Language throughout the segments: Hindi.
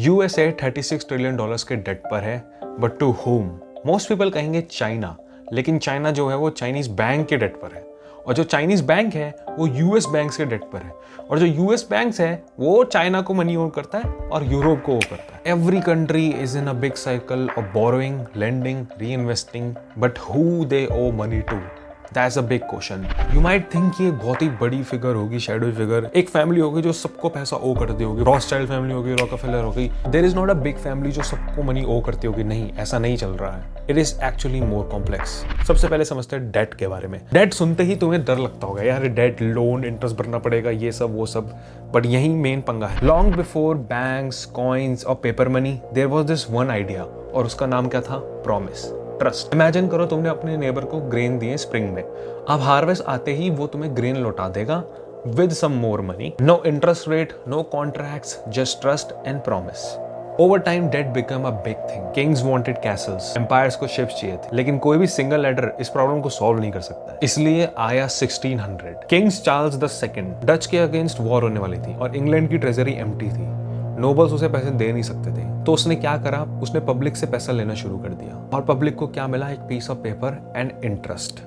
यूएसए $36 ट्रिलियन के डेट पर है, but to whom? Most people कहेंगे चाइना, लेकिन चाइना जो है वो चाइनीज बैंक के डेट पर है, और जो चाइनीज बैंक है वो यूएस बैंक्स के डेट पर है, और जो यूएस बैंक्स है वो चाइना को मनी ओन करता है और यूरोप को वो करता है। Every country is in a big cycle of borrowing, lending, reinvesting, but who they owe money to? That's a big question. You might think कि एक बहुत ही बड़ी फिगर होगी, शैडो फिगर, एक फैमिली होगी जो सबको पैसा ओ करती होगी, रॉथस्चाइल्ड फैमिली होगी, रॉकफेलर होगी। There is not a big family जो सबको मनी ओ करती होगी। नहीं, ऐसा नहीं चल रहा है। It is actually more complex. सबसे पहले समझते हैं डेट के बारे में। डेट सुनते ही तुम्हें डर लगता होगा, यार डेट, लोन, इंटरेस्ट भरना पड़ेगा, ये सब वो सब, बट यही मेन पंगा है। लॉन्ग बिफोर बैंक्स, कॉइन्स और paper money, there was this one idea, और उसका नाम क्या था? Promise, trust. इमेजिन करो तुमने अपने नेबर को ग्रेन दिए स्प्रिंग में, अब हार्वेस्ट आते ही वो तुम्हें ग्रेन लौटा देगा with some more money. No interest rate, no contracts, just trust and promise. Over time debt become a big thing. Kings wanted castles, empires को शिप्स चाहिए थे, लेकिन कोई भी सिंगल लेडर इस प्रॉब्लम को सॉल्व नहीं कर सकता। इसलिए आया 1600। Kings Charles the second, Dutch के अगेंस्ट वॉर होने वाली थी और इंग्लैंड की ट्रेजरी एम्प्टी थी। नोबल्स उसे पैसे दे नहीं सकते थे, तो उसने क्या करा? उसने पब्लिक से पैसा लेना शुरू कर दिया, और पब्लिक को क्या मिला? एक piece of paper and interest.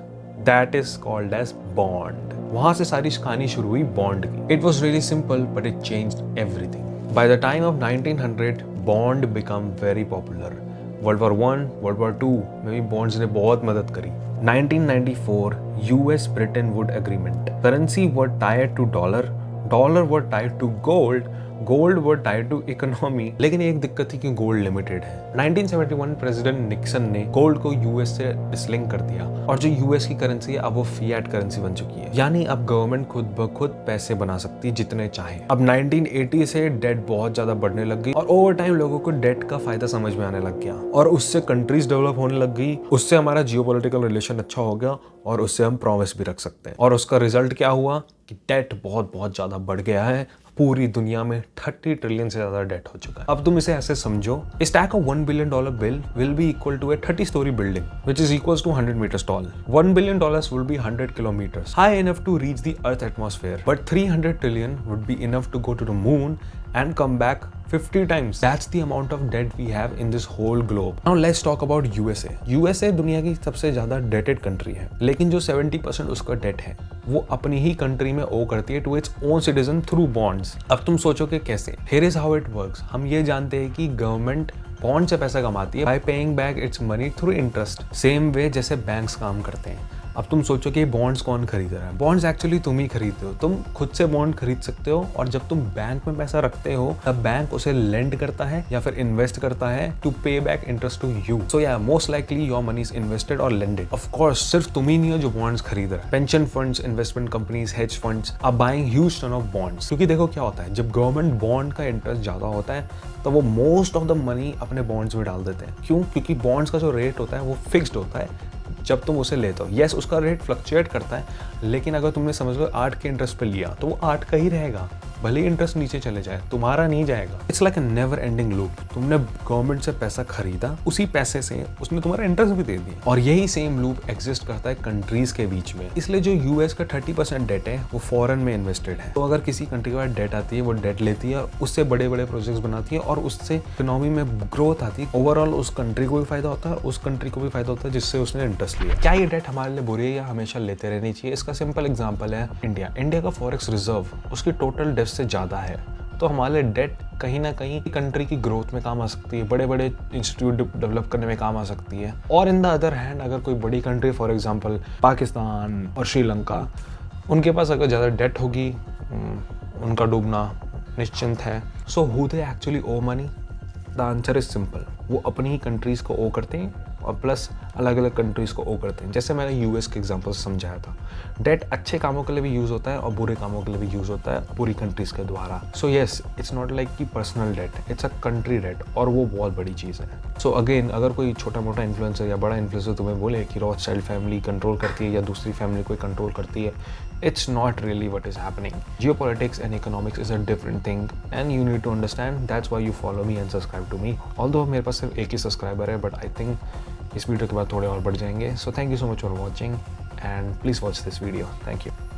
That is called as bond. वहां से सारी कहानी शुरू हुई बॉन्ड की। It was really simple but it changed everything. By the time of 1900 bond become very popular. World war 1, world war 2 में भी बॉन्ड्स ने बहुत मदद करी। 1994 US Bretton Woods agreement. Currency were tied to dollar, dollar were tied to gold, gold were tied to economy. लेकिन एक दिक्कत थी कि गोल्ड लिमिटेड है। 1971 प्रेसिडेंट निक्सन ने गोल्ड को यूएस से डिसलिंक कर दिया, और जो यूएस की करेंसी है अब वो फिएट करेंसी बन चुकी है, यानी अब गवर्नमेंट खुद ब खुद पैसे बना सकती है जितने चाहे। अब 1980 से डेट बहुत ज्यादा बढ़ने लग गई, और ओवर टाइम लोगों को डेट का फायदा समझ में आने लग गया, और उससे कंट्रीज डेवलप होने लग गई, उससे हमारा जियोपॉलिटिकल रिलेशन अच्छा हो गया, और उससे हम प्रॉमिस भी रख सकते हैं। और उसका रिजल्ट क्या हुआ कि डेट बहुत बहुत ज्यादा बढ़ गया है। पूरी दुनिया में 30 ट्रिलियन से ज्यादा डेट हो चुका है। अब तुम इसे ऐसे समझो, a stack of $1 billion bill will be equal to a 30-story building, which is equals to 100 meters tall. $1 billion will be 100 kilometers, high enough to reach the Earth atmosphere. But 300 trillion would be enough to go to the moon and come back 50 times. That's the amount of debt we have in this whole globe. Now let's talk about USA. USA दुनिया की सबसे ज्यादा डेटेड कंट्री है, लेकिन जो 70% उसका डेट है वो अपनी ही कंट्री में ओ करती है to its own citizen through bonds. अब तुम सोचो कि कैसे? Here is how it works. हम ये जानते हैं कि गवर्नमेंट बॉन्ड से पैसा कमाती है bye paying back it's money through interest, same way जैसे बैंक्स काम करते हैं। अब तुम सोचो कि बॉन्ड्स कौन खरीद रहा है? बॉन्ड्स एक्चुअली तुम ही खरीदते हो। तुम खुद से बॉन्ड खरीद सकते हो, और जब तुम बैंक में पैसा रखते हो तब बैंक उसे लेंड करता है या फिर इन्वेस्ट करता है टू पे बैक इंटरेस्ट टू यू। सो या most likely your money is invested और लेंडेड। ऑफ कोर्स सिर्फ तुम ही नहीं हो जो बॉन्ड्स खरीद रहा है। Pension funds, investment companies, hedge funds are buying huge ton of bonds. क्योंकि देखो क्या होता है, जब गवर्नमेंट बॉन्ड का इंटरेस्ट ज्यादा होता है तो वो मोस्ट ऑफ द मनी अपने बॉन्ड्स में डाल देते हैं। क्यों? क्योंकि बॉन्ड्स का जो रेट होता है वो फिक्स्ड होता है जब तुम उसे लेते हो। यस, उसका रेट फ्लक्चुएट करता है, लेकिन अगर तुमने समझ लो 8 के इंटरेस्ट पे लिया तो वो 8 का ही रहेगा, भले ही इंटरेस्ट नीचे चले जाए, तुम्हारा नहीं जाएगा। It's like a never ending loop. तुमने गवर्नमेंट से पैसा खरीदा, उसी पैसे से उसने तुम्हारा इंटरेस्ट भी दे दिया, और यही सेम लूप एग्जिस्ट करता है कंट्रीज के बीच में। इसलिए जो यूएस का 30% डेट है वो फॉरेन में इन्वेस्टेड है। तो अगर किसी कंट्री के पास डेट आती है, वो डेट लेती है, उससे बड़े बड़े प्रोजेक्ट्स बनाती है, और उससे इकोनॉमी में ग्रोथ आती है। ओवरऑल उस कंट्री को भी फायदा होता है, उस कंट्री को भी फायदा होता है जिससे उसने इंटरेस्ट लिया। क्या ये डेट हमारे लिए बुरी है या हमेशा लेते रहनी चाहिए? इसका सिंपल एग्जाम्पल है इंडिया। इंडिया का फॉरेक्स रिजर्व उसकी टोटल डेट से ज्यादा है, तो हमारे डेट कहीं ना कहीं कंट्री की ग्रोथ में काम आ सकती है, बड़े बड़े इंस्टीट्यूट डेवलप करने में काम आ सकती है। और इन द अदर हैंड अगर कोई बड़ी कंट्री, फॉर एग्जांपल पाकिस्तान और श्रीलंका, उनके पास अगर ज़्यादा डेट होगी, उनका डूबना निश्चिंत है। So who they actually owe money? The answer is simple, वो अपनी ही कंट्रीज को ओ करते हैं, और प्लस अलग अलग कंट्रीज को ओ करते हैं। जैसे मैंने यूएस के एग्जांपल समझाया था, डेट अच्छे कामों के लिए भी यूज होता है और बुरे कामों के लिए भी यूज होता है पूरी कंट्रीज के द्वारा। So yes, it's not like कि personal debt, it's a country debt, और वो बहुत बड़ी चीज़ है। सो अगेन, अगर कोई छोटा मोटा इन्फ्लुएंसर या बड़ा इन्फ्लुएंसर तुम्हें बोले कि रॉथस्चाइल्ड फैमिली कंट्रोल करती है या दूसरी फैमिली कोई कंट्रोल करती है, it's not really what is happening. Geopolitics and economics is a different thing, and you need to understand. That's why you follow me and subscribe to me. Although मेरे पास सिर्फ एक ही सब्सक्राइबर है, but I think इस वीडियो के बाद थोड़े और बढ़ जाएंगे. So thank you so much for watching, and please watch this video. Thank you.